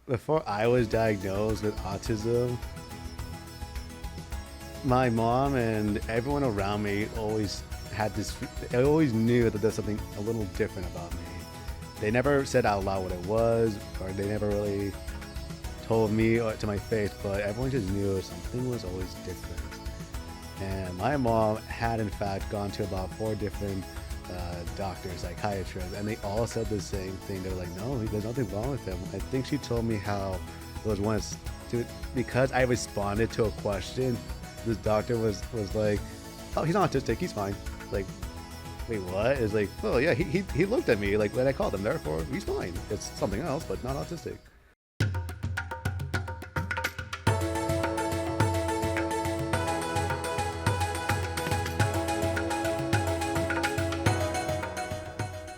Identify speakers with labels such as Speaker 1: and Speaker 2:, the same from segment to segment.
Speaker 1: before I was diagnosed with autism, my mom and everyone around me always had this. I always knew that there's something a little different about me. They never said out loud what it was, or they never really told me or to my face, but everyone just knew something was always different. And my mom had, in fact, gone to about four different doctors, psychiatrists, and they all said the same thing. They were like, no, there's nothing wrong with him. I think she told me how there was once, because I responded to a question, this doctor was like, oh, he's not autistic, he's fine. Like, wait, what? It's like, oh, yeah, he looked at me like when I called him, therefore, he's fine. It's something else, but not autistic.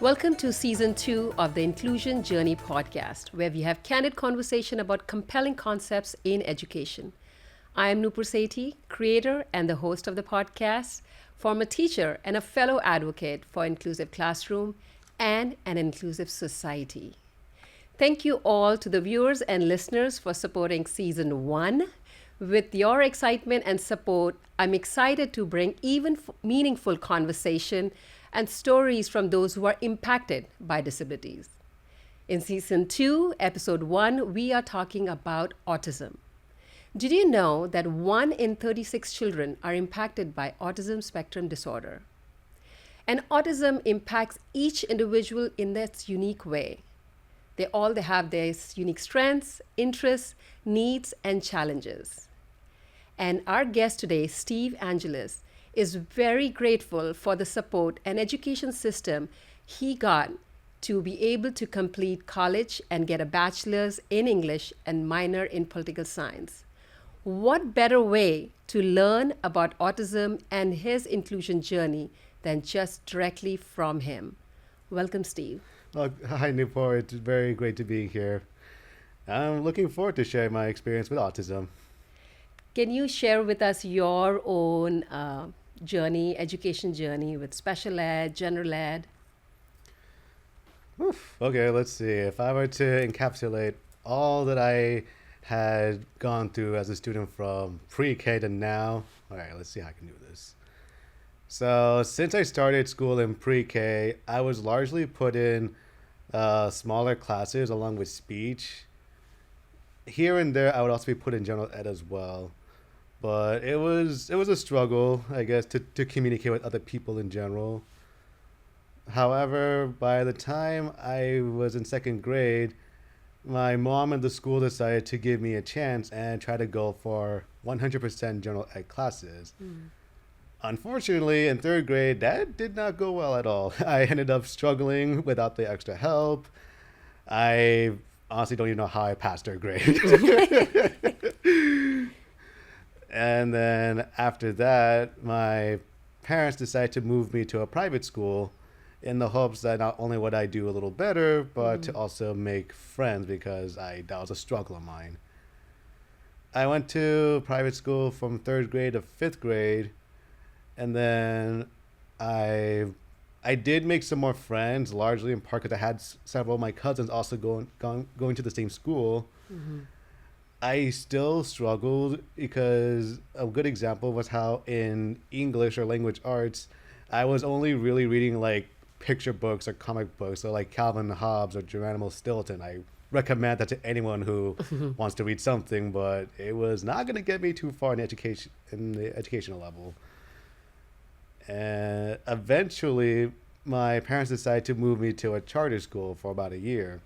Speaker 2: Welcome to Season 2 of the Inclusion Journey podcast, where we have candid conversation about compelling concepts in education. I am Nupur Sethi, creator and the host of the podcast, former teacher and a fellow advocate for inclusive classroom and an inclusive society. Thank you all to the viewers and listeners for supporting Season 1. With your excitement and support, I'm excited to bring even meaningful conversation and stories from those who are impacted by disabilities. In Season 2, Episode 1, we are talking about autism. Did you know that 1 in 36 children are impacted by autism spectrum disorder? And autism impacts each individual in its unique way. They have their unique strengths, interests, needs, and challenges. And our guest today, Steve Angelus, is very grateful for the support and education system he got to be able to complete college and get a bachelor's in English and minor in political science. What better way to learn about autism and his inclusion journey than just directly from him? Welcome, Steve.
Speaker 1: Hi, Nupur. It's very great to be here. I'm looking forward to sharing my experience with autism.
Speaker 2: Can you share with us your own education journey with special ed, general ed?
Speaker 1: Okay, let's see. If I were to encapsulate all that I had gone through as a student from pre-K to now, all right, let's see how I can do this. So since I started school in pre-K, I was largely put in smaller classes along with speech. Here and there, I would also be put in general ed as well. But it was a struggle, I guess, to communicate with other people in general. However, by the time I was in second grade, my mom and the school decided to give me a chance and try to go for 100% general ed classes. Unfortunately, in third grade, that did not go well at all. I ended up struggling without the extra help. I honestly don't even know how I passed third grade. And then after that, my parents decided to move me to a private school in the hopes that not only would I do a little better, but to also make friends because that was a struggle of mine. I went to private school from third grade to fifth grade, and then I did make some more friends, largely in part because I had several of my cousins also going to the same school. I still struggled because a good example was how in English or language arts, I was only really reading like picture books or comic books, so like Calvin Hobbes or Geronimo Stilton. I recommend that to anyone who wants to read something, but it was not going to get me too far in the educational level. And eventually, my parents decided to move me to a charter school for about a year.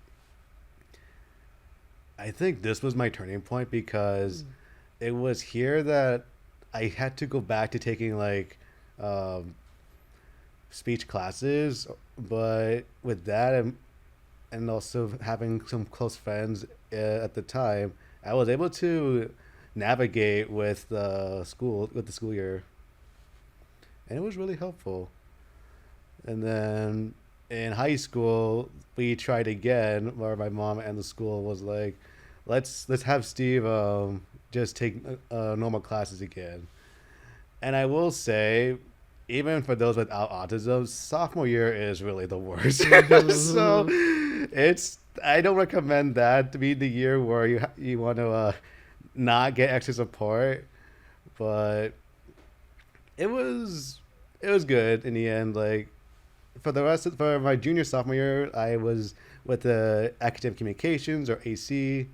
Speaker 1: I think this was my turning point because it was here that I had to go back to taking like speech classes, but with that and also having some close friends at the time, I was able to navigate with the school year, and it was really helpful. And then in high school, we tried again, where my mom and the school was like, let's have Steve just take normal classes again. And I will say, even for those without autism, sophomore year is really the worst. So It's I don't recommend that to be the year where you want to not get extra support, but it was it was good in the end. Like for my junior sophomore year, I was with the academic communications or AC,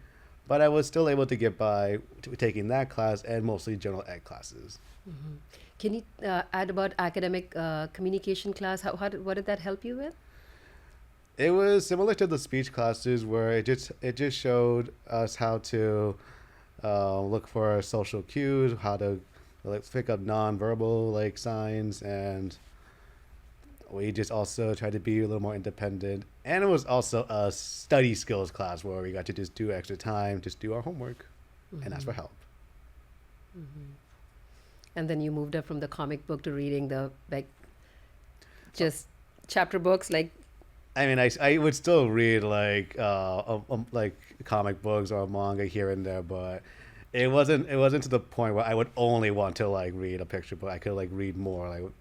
Speaker 1: but I was still able to get by taking that class and mostly general ed classes.
Speaker 2: Can you add about academic communication class? What did that help you with?
Speaker 1: It was similar to the speech classes where it just showed us how to look for social cues, how to like pick up nonverbal like signs, and we just also tried to be a little more independent. And it was also a study skills class where we got to just do extra time, just do our homework, and ask for help.
Speaker 2: And then you moved up from the comic book to reading the like just chapter books. Like,
Speaker 1: I mean, I would still read like comic books or manga here and there, but it wasn't to the point where I would only want to like read a picture book. I could like read more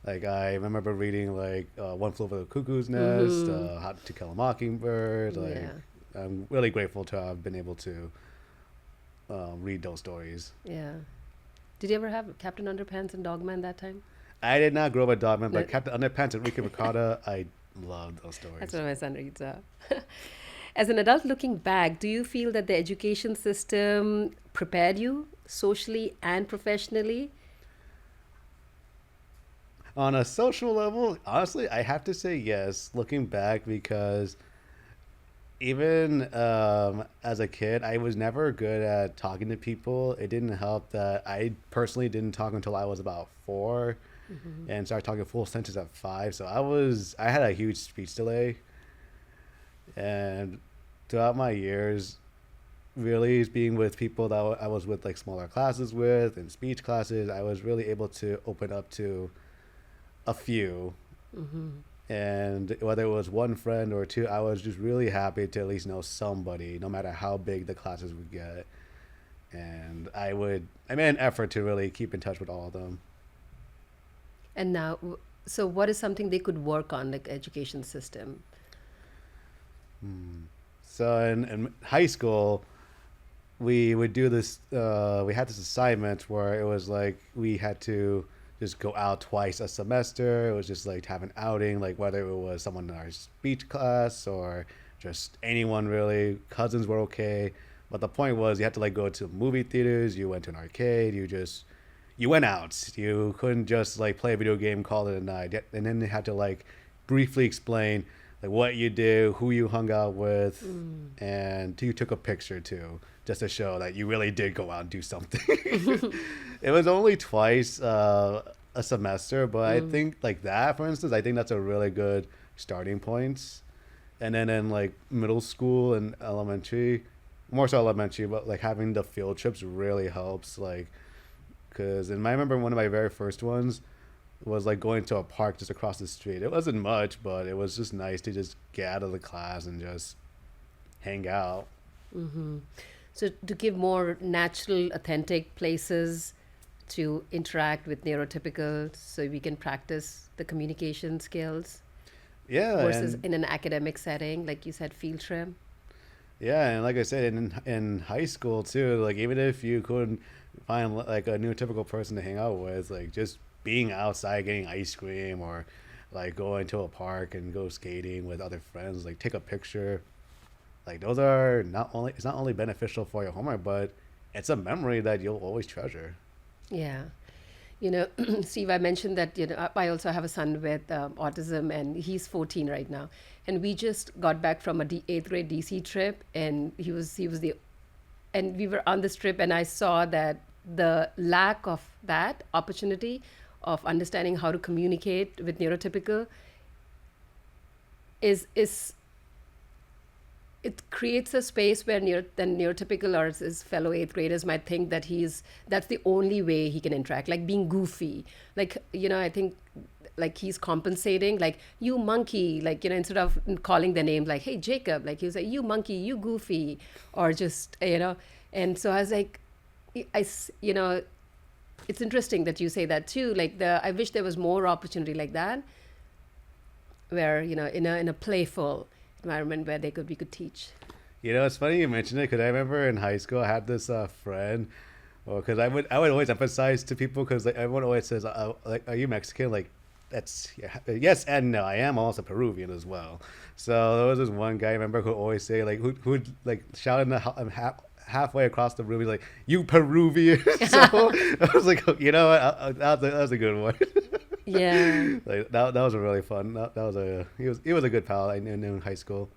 Speaker 1: like I remember reading like One Flew Over the Cuckoo's Nest, How to Kill a Mockingbird. Like
Speaker 2: yeah,
Speaker 1: I'm really grateful to have been able to read those stories.
Speaker 2: yeah. Did you ever have Captain Underpants and Dogman that time?
Speaker 1: I did not grow up a Dogman, but
Speaker 2: No.
Speaker 1: Captain Underpants and Ricky Ricardo, I loved those
Speaker 2: That's
Speaker 1: stories.
Speaker 2: what my son reads. As an adult looking back, do you feel that the education system prepared you socially and professionally?
Speaker 1: On a social level, honestly, I have to say yes, looking back, because even as a kid, I was never good at talking to people. It didn't help that I personally didn't talk until I was about 4 and started talking full sentences at 5. So I had a huge speech delay. And throughout my years, really being with people that I was with like smaller classes with and speech classes, I was really able to open up to a few. And whether it was one friend or two, I was just really happy to at least know somebody, no matter how big the classes would get. And I made an effort to really keep in touch with all of them.
Speaker 2: And now, so what is something they could work on, like education system?
Speaker 1: So in high school, we would do this, we had this assignment where it was like we had to just go out twice a semester. It was just like to have an outing, like whether it was someone in our speech class or just anyone really. Cousins were okay. But the point was you had to like go to movie theaters, you went to an arcade, you went out. You couldn't just like play a video game, call it a night. And then they had to like briefly explain like what you do, who you hung out with, and who you took a picture to, just to show that you really did go out and do something. It was only twice a semester, but I think like that, for instance, I think that's a really good starting point. And then in like middle school and elementary, more so elementary, but like having the field trips really helps. Like, because I remember one of my very first ones was like going to a park just across the street. It wasn't much, but it was just nice to just get out of the class and just hang out.
Speaker 2: So to give more natural, authentic places to interact with neurotypical, so we can practice the communication skills
Speaker 1: Yeah,
Speaker 2: versus
Speaker 1: and
Speaker 2: in an academic setting, like you said, field trip.
Speaker 1: yeah, and like I said, in high school too, like even if you couldn't find like a neurotypical person to hang out with, like just being outside getting ice cream or like going to a park and go skating with other friends, like take a picture. Like those are not only it's not only beneficial for your homework, but it's a memory that you'll always treasure.
Speaker 2: Yeah. You know, Steve, I mentioned that, you know, I also have a son with autism and he's 14 right now. And we just got back from a eighth grade DC trip and and we were on this trip and I saw that the lack of that opportunity of understanding how to communicate with neurotypical is it creates a space where the neurotypical or his fellow eighth graders might think that that's the only way he can interact, like being goofy. Like, you know, I think like he's compensating, like, you monkey, like, you know, instead of calling the name, like, hey, Jacob, like he was like, you monkey, you goofy, or just, you know. And so I was like, you know, it's interesting that you say that too. Like I wish there was more opportunity like that, where, you know, in a playful environment where we could teach.
Speaker 1: It's funny you mentioned it because I remember in high school I had this friend, well, because I would always emphasize to people because like everyone always says, like, are you Mexican? Like, that's yeah, yes and no. I am also Peruvian as well. So there was this one guy I remember who always say like who'd like shout in halfway across the room. He's like, "You Peruvian!" So I was like, you know what? That was a good one.
Speaker 2: Yeah.
Speaker 1: Like that was a really fun. That was a he was a good pal I knew in high school.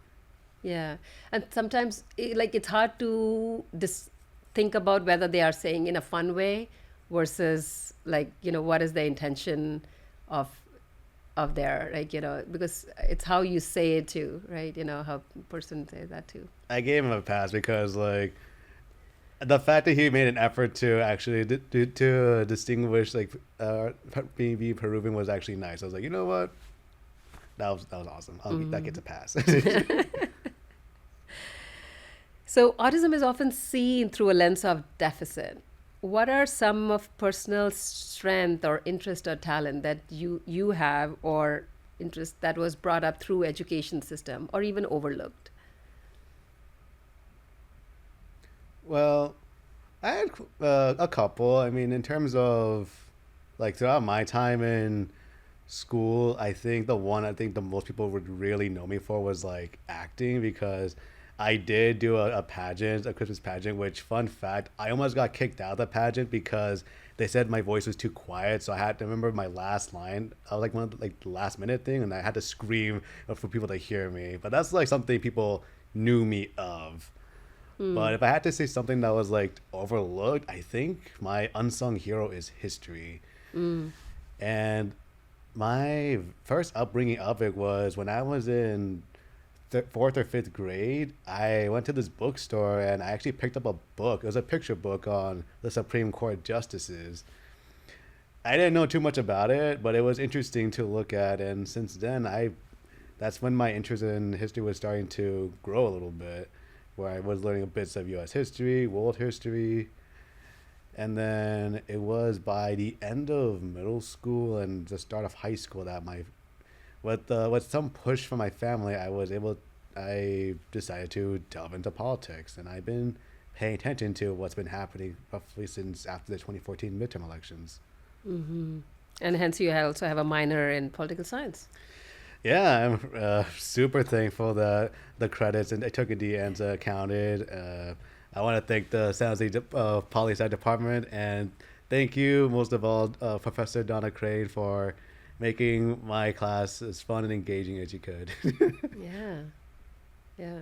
Speaker 2: Yeah, and sometimes like it's hard to think about whether they are saying in a fun way versus like what is the intention of their like because it's how you say it too, right? How person says that too.
Speaker 1: I gave him a pass because like the fact that he made an effort to actually to distinguish like being Peruvian was actually nice. I was like, you know what, that was awesome. That gets a pass.
Speaker 2: So autism is often seen through a lens of deficit. What are some of personal strength or interest or talent that you have or interest that was brought up through education system or even overlooked?
Speaker 1: Well, I had a couple. I mean, in terms of like throughout my time in school, I think the most people would really know me for was like acting because I did do a pageant, a Christmas pageant, which fun fact, I almost got kicked out of the pageant because they said my voice was too quiet. So I had to remember my last line. I was like one of like the last minute thing and I had to scream for people to hear me. But that's like something people knew me of. But if I had to say something that was like overlooked, I think my unsung hero is history. And my first upbringing of it was when I was in fourth or fifth grade. I went to this bookstore and I actually picked up a book. It was a picture book on the Supreme Court justices. I didn't know too much about it, but it was interesting to look at. And since then, that's when my interest in history was starting to grow a little bit, where I was learning bits of U.S. history, world history, and then it was by the end of middle school and the start of high school that with some push from my family, I decided to delve into politics, and I've been paying attention to what's been happening roughly since after the 2014 midterm elections.
Speaker 2: And hence you also have a minor in political science.
Speaker 1: Yeah, I'm super thankful that the credits and I took in the ends counted. I want to thank the San Jose Poli Sci department and thank you most of all, Professor Donna Crane, for making my class as fun and engaging as you could.
Speaker 2: Yeah. Yeah.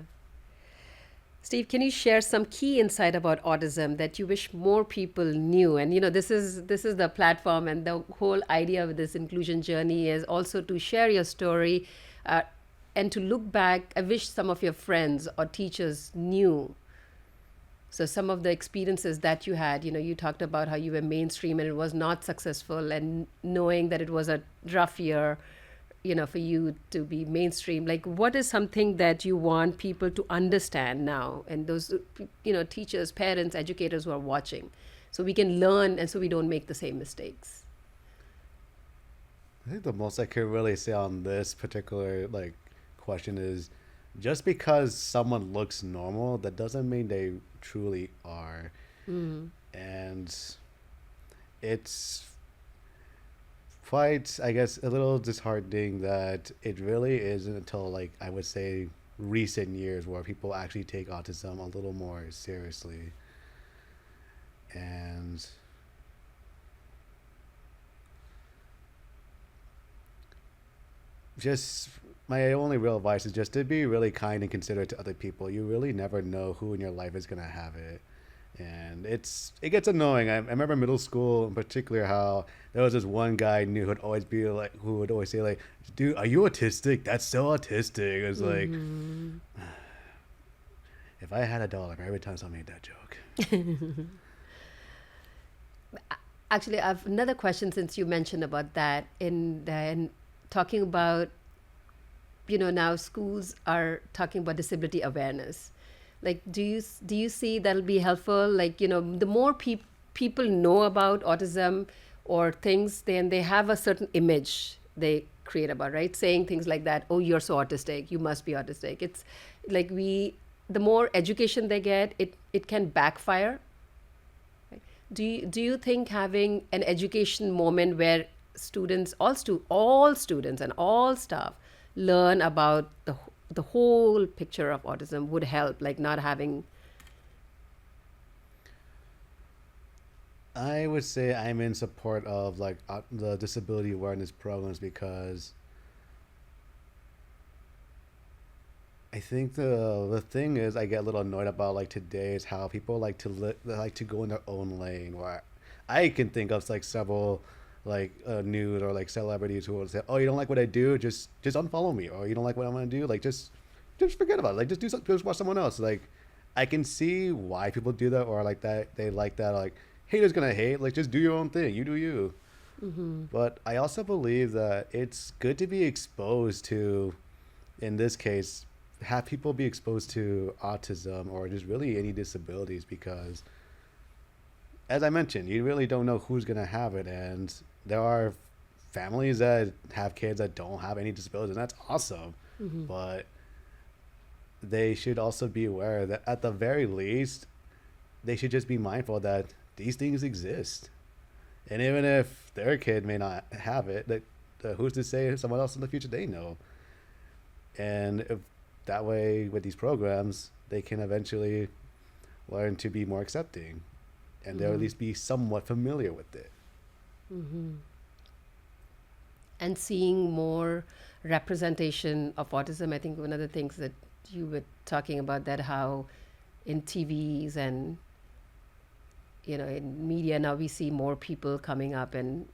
Speaker 2: Steve, can you share some key insight about autism that you wish more people knew? And this is the platform, and the whole idea of this inclusion journey is also to share your story, and to look back. I wish some of your friends or teachers knew. So some of the experiences that you had, you talked about how you were mainstream and it was not successful, and knowing that it was a rough year, for you to be mainstream. Like, what is something that you want people to understand now? And those, teachers, parents, educators who are watching, so we can learn and so we don't make the same mistakes.
Speaker 1: I think the most I could really say on this particular like question is just because someone looks normal, that doesn't mean they truly are. And it's quite, I guess, a little disheartening that it really isn't until like I would say recent years where people actually take autism a little more seriously. And just my only real advice is just to be really kind and considerate to other people. You really never know who in your life is gonna have it, and it gets annoying. I remember middle school in particular how there was this one guy I knew who would always say like, "Dude, are you autistic? That's so autistic." It was like, if I had $1 for every time someone made that joke.
Speaker 2: Actually, I have another question since you mentioned about that. In talking about, now schools are talking about disability awareness. Like, do you see that'll be helpful? Like, the more people know about autism or things, then they have a certain image. They create about, right? Saying things like that, oh, you're so autistic, you must be autistic. It's like the more education they get, it can backfire. Right? Do you think having an education moment where all students and all staff learn about the whole picture of autism would help, like not having.
Speaker 1: I would say I'm in support of like the disability awareness programs because I think the thing is I get a little annoyed about like today is how people like to they like to go in their own lane. Where I can think of like several like nude or like celebrities who will say, "Oh, you don't like what I do? Just unfollow me," or "You don't like what I'm gonna do? Like just forget about it. Like just watch someone else." Like I can see why people do that or like that they like that like haters gonna hate. Like just do your own thing. You do you. But I also believe that it's good to be exposed to, in this case, have people be exposed to autism or just really any disabilities because, as I mentioned, you really don't know who's going to have it. And there are families that have kids that don't have any disabilities, and that's awesome. But they should also be aware that at the very least, they should just be mindful that these things exist. And even if their kid may not have it, that who's to say someone else in the future they know? And if that way, with these programs, they can eventually learn to be more accepting, and they'll at least be somewhat familiar with it.
Speaker 2: And seeing more representation of autism. I think one of the things that you were talking about, that how in TVs and in media now we see more people coming up, and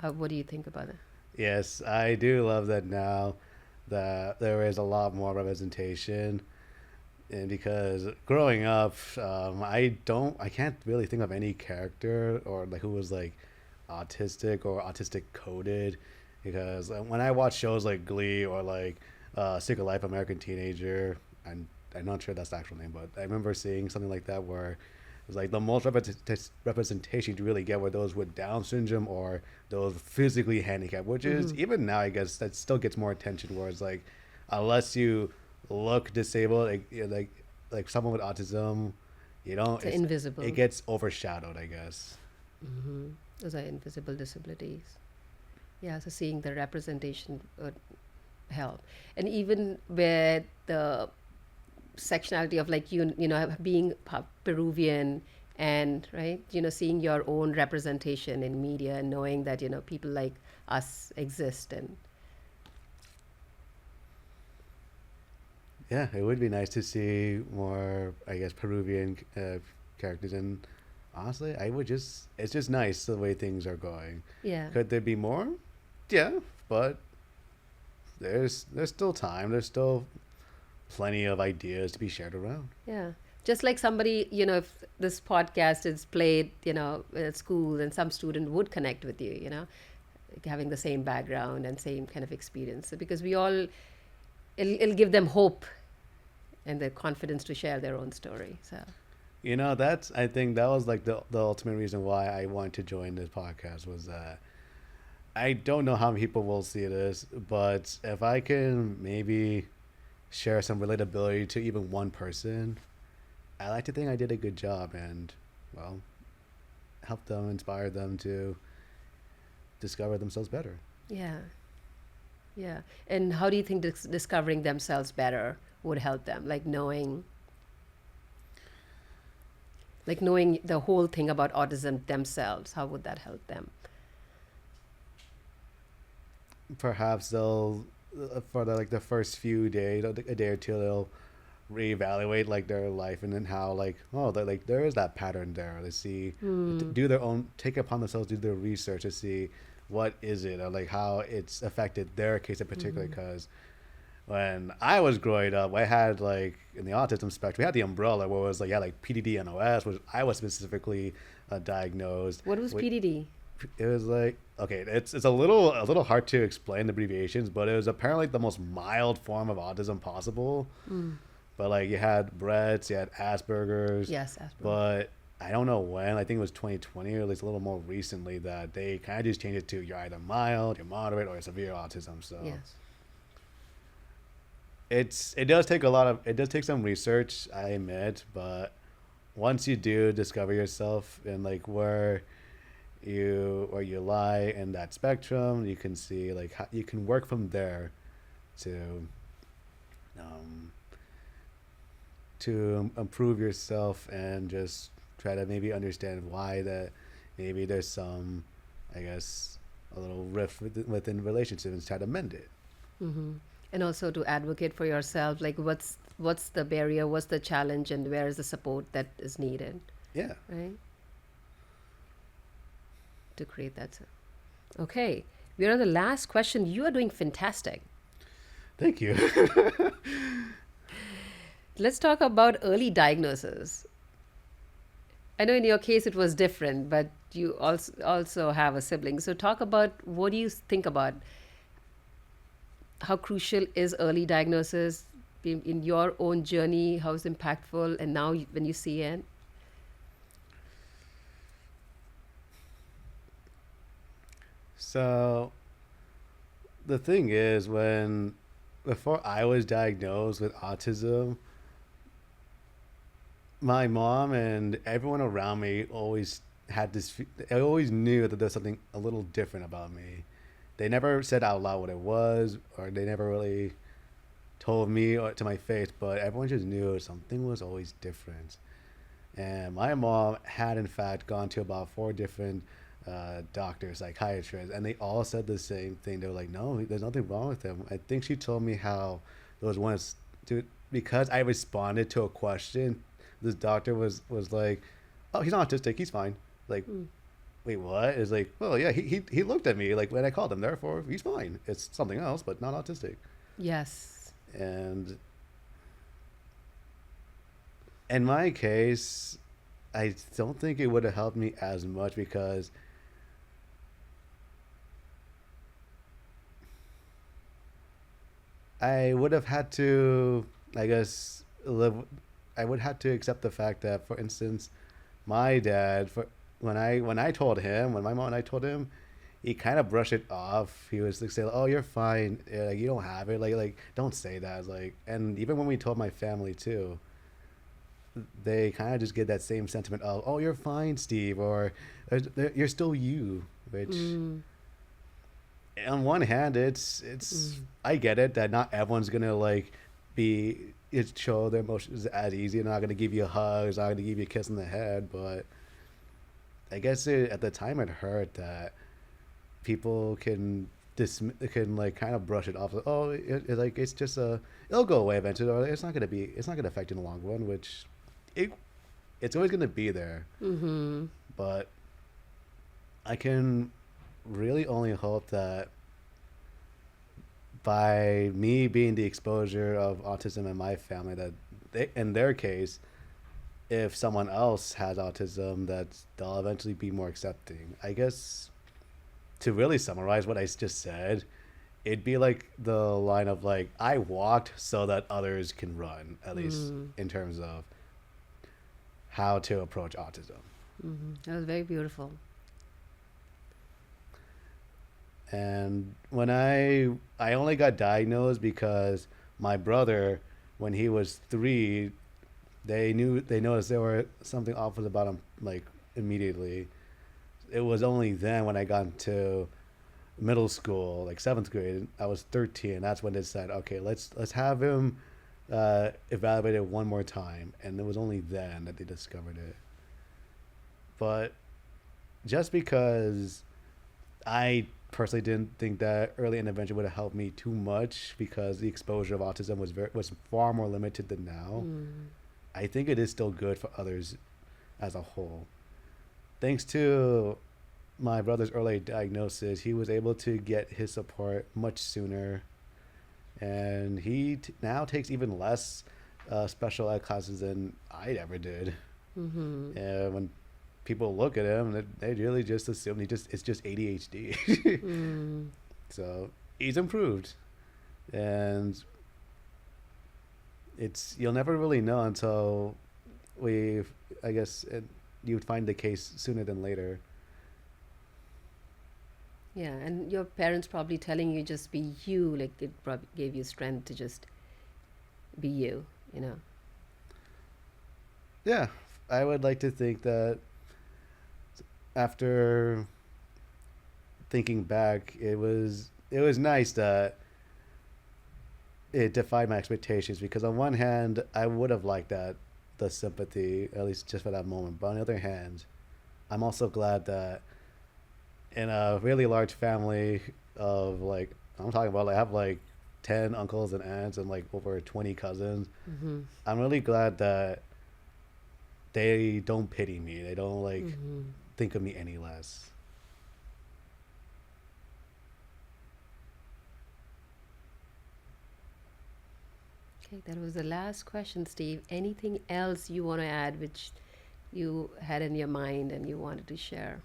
Speaker 2: what do you think about it?
Speaker 1: Yes, I do love that now that there is a lot more representation. And because growing up, I can't really think of any character or like who was like autistic or autistic coded. Because when I watch shows like Glee or like Secret Life of American Teenager, and I'm not sure that's the actual name, but I remember seeing something like that where it was like the most representation to really get were those with Down syndrome or those physically handicapped, which is even now I guess that still gets more attention. Whereas like unless you look disabled, like someone with autism,
Speaker 2: It's invisible.
Speaker 1: it gets overshadowed, I guess.
Speaker 2: Those are invisible disabilities. Yeah, so seeing the representation would help. And even where the sectionality of like being Peruvian, and right, seeing your own representation in media and knowing that people like us exist. And
Speaker 1: Yeah, it would be nice to see more, I guess, Peruvian characters. And honestly, it's just nice the way things are going.
Speaker 2: yeah,
Speaker 1: Could there be more? Yeah, but there's still time. There's still plenty of ideas to be shared around.
Speaker 2: yeah, just like somebody, if this podcast is played at school, and some student would connect with you, like having the same background and same kind of experience. So because it'll give them hope and the confidence to share their own story. So
Speaker 1: That's I think that was like the ultimate reason why I wanted to join this podcast was that I don't know how many people will see this, but if I can maybe share some relatability to even one person, I like to think I did a good job and, well, help them, inspire them to discover themselves better.
Speaker 2: yeah, yeah. And how do you think discovering themselves better would help them? Like knowing the whole thing about autism themselves, how would that help them?
Speaker 1: Perhaps they'll, for the, like the first few days, a day or two, they'll reevaluate like their life and then how like like there is that pattern there. They see do their own take it upon themselves do their research to see what is it or like how it's affected their case in particular. Because when I was growing up, I had like in the autism spectrum, we had the umbrella where it was like like PDD and OS, which I was specifically diagnosed.
Speaker 2: What was PDD?
Speaker 1: It was like okay, it's a little hard to explain the abbreviations, but it was apparently the most mild form of autism possible. But like you had Brett's, you had Asperger's.
Speaker 2: Yes, Asperger's.
Speaker 1: But I don't know when. I think it was 2020 or at least a little more recently that they kind of just changed it to you're either mild, you're moderate, or severe autism. So
Speaker 2: Yes.
Speaker 1: it does take some research, I admit, but once you do discover yourself and like where you lie in that spectrum, you can see like how you can work from there to um, improve yourself and just try to maybe understand why that maybe there's some, I guess, a little rift within relationships and try to mend it.
Speaker 2: Mm-hmm. And also to advocate for yourself, like what's the barrier, what's the challenge, and where is the support that is needed,
Speaker 1: Yeah.
Speaker 2: right? To create that. Okay, we're on the last question. You are doing fantastic.
Speaker 1: Thank you.
Speaker 2: Let's talk about early diagnosis. I know in your case it was different, but you also have a sibling. So talk about what do you think about how crucial is early diagnosis in your own journey? How is impactful, and now when you see it.
Speaker 1: So the thing is, when before I was diagnosed with autism, my mom and everyone around me always had this. I always knew that there's something a little different about me. They never said out loud what it was, or they never really told me or to my face, but everyone just knew something was always different. And my mom had, in fact, gone to about four different doctors, psychiatrists, and they all said the same thing. They were like, no, there's nothing wrong with him. I think she told me how there was once, to, because I responded to a question, this doctor was like, oh, he's not autistic, he's fine. Like,
Speaker 2: Mm.
Speaker 1: wait, what? It's like, well, yeah, he looked at me like when I called him, therefore he's fine. It's something else, but not autistic.
Speaker 2: Yes.
Speaker 1: And in my case, I don't think it would have helped me as much because I would have had to, I guess, live. I would have to accept the fact that, for instance, my dad, for when I told him, when my mom and I told him, he kind of brushed it off. He was like, saying, "Oh, you're fine. Like you don't have it. Like don't say that." Like, and even when we told my family too, they kind of just get that same sentiment of, "Oh, you're fine, Steve," or "You're still you," which
Speaker 2: Mm.
Speaker 1: on one hand, it's
Speaker 2: Mm.
Speaker 1: I get it that not everyone's gonna like be it show their emotions as easy. They're not gonna give you a hug. It's not gonna give you a kiss on the head. But I guess at the time it hurt that people can like kind of brush it off. Like, oh, like it's just it'll go away eventually, or it's not gonna affect you in the long run. Which it it's always gonna be there.
Speaker 2: Mm-hmm.
Speaker 1: But I can really only hope that by me being the exposure of autism in my family, that they, in their case, if someone else has autism, that they'll eventually be more accepting. I guess to really summarize what I just said, it'd be like the line of like I walked so that others can run, at least
Speaker 2: Mm.
Speaker 1: in terms of how to approach autism.
Speaker 2: Mm-hmm. That was very beautiful.
Speaker 1: And when I only got diagnosed because my brother, when he was 3, they noticed there were something off about him like immediately. It was only then when I got into middle school, like 7th grade, I was 13. That's when they said, okay, let's have him evaluated one more time, and it was only then that they discovered it. But just because I personally didn't think that early intervention would have helped me too much because the exposure of autism was far more limited than now.
Speaker 2: Mm.
Speaker 1: I think it is still good for others as a whole. Thanks to my brother's early diagnosis, he was able to get his support much sooner, and now takes even less special ed classes than I ever did.
Speaker 2: Mm-hmm.
Speaker 1: And when people look at him, they really just assume it's just ADHD.
Speaker 2: Mm.
Speaker 1: So he's improved, and it's you'll never really know until we, I guess, you'd find the case sooner than later.
Speaker 2: Yeah, and your parents probably telling you just be you, like it probably gave you strength to just be you, you know.
Speaker 1: Yeah, I would like to think that after thinking back, it was nice that it defied my expectations because on one hand, I would have liked that the sympathy at least just for that moment, but on the other hand, I'm also glad that in a really large family of like I'm talking about like I have like 10 uncles and aunts and like over 20 cousins.
Speaker 2: Mm-hmm.
Speaker 1: I'm really glad that they don't pity me. They don't like
Speaker 2: Mm-hmm.
Speaker 1: think of me any less.
Speaker 2: Okay, that was the last question, Steve. Anything else you want to add which you had in your mind and you wanted to share?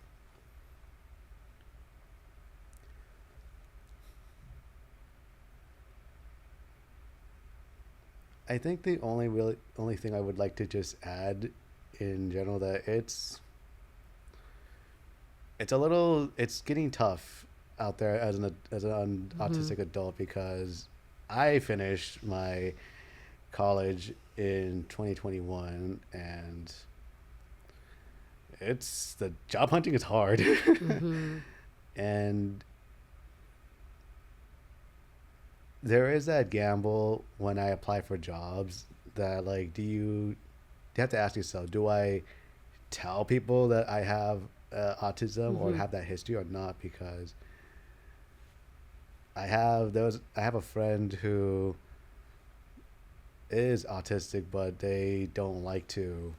Speaker 1: I think the only thing I would like to just add in general that it's getting tough out there as an
Speaker 2: Mm-hmm.
Speaker 1: autistic adult because I finished my college in 2021 and it's the job hunting is hard.
Speaker 2: Mm-hmm.
Speaker 1: And there is that gamble when I apply for jobs that like you have to ask yourself, do I tell people that I have autism or
Speaker 2: Mm-hmm.
Speaker 1: have that history or not? Because I have a friend who is autistic, but they don't like to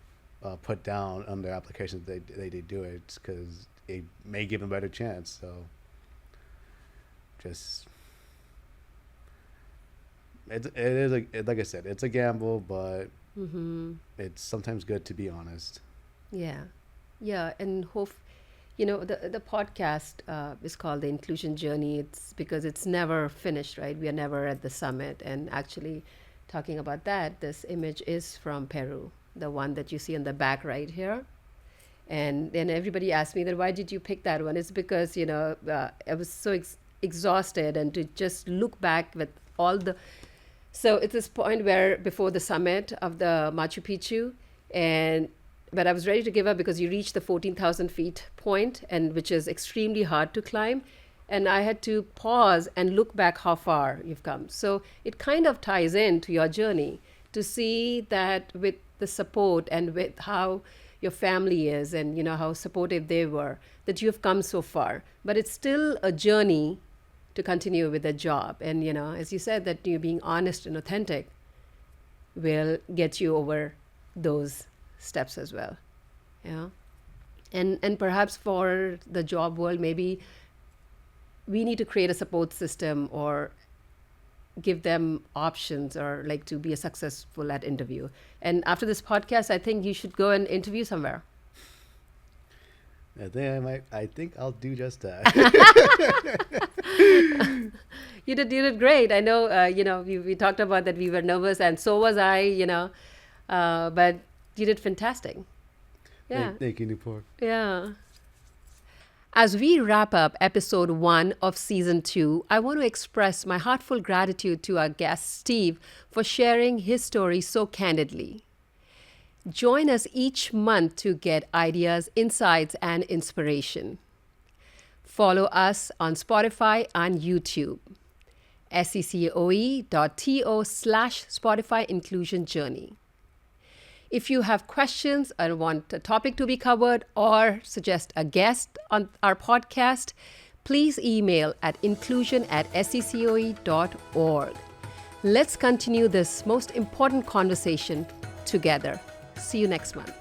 Speaker 1: put down on their applications they do it because it may give them a better chance. So just it is like I said, it's a gamble, but
Speaker 2: Mm-hmm.
Speaker 1: it's sometimes good to be honest.
Speaker 2: Yeah. Yeah, and hope the podcast is called the Inclusion Journey. It's because it's never finished, right? We are never at the summit. And actually, talking about that, this image is from Peru, the one that you see in the back right here. And then everybody asked me that why did you pick that one? It's because I was so exhausted, and to just look back with all the so it's this point where before the summit of the Machu Picchu, and but I was ready to give up because you reach the 14,000 feet point, and which is extremely hard to climb. And I had to pause and look back how far you've come. So it kind of ties into your journey to see that with the support and with how your family is and how supportive they were, that you've come so far. But it's still a journey to continue with the job. And as you said, that you being honest and authentic will get you over those steps as well. Yeah. And perhaps for the job world, maybe we need to create a support system or give them options or like to be a successful at interview. And after this podcast, I think you should go and interview somewhere.
Speaker 1: I think I'll do just that.
Speaker 2: You did great. I know. We talked about that we were nervous, and so was I. But you did fantastic. Yeah,
Speaker 1: Thank you, Newport.
Speaker 2: yeah. As we wrap up episode 1 of season 2, I want to express my heartfelt gratitude to our guest Steve for sharing his story so candidly. Join us each month to get ideas, insights, and inspiration. Follow us on Spotify and YouTube. seccoe.to/Spotify Inclusion Journey. If you have questions or want a topic to be covered or suggest a guest on our podcast, please email at inclusion@seccoe.org. Let's continue this most important conversation together. See you next month.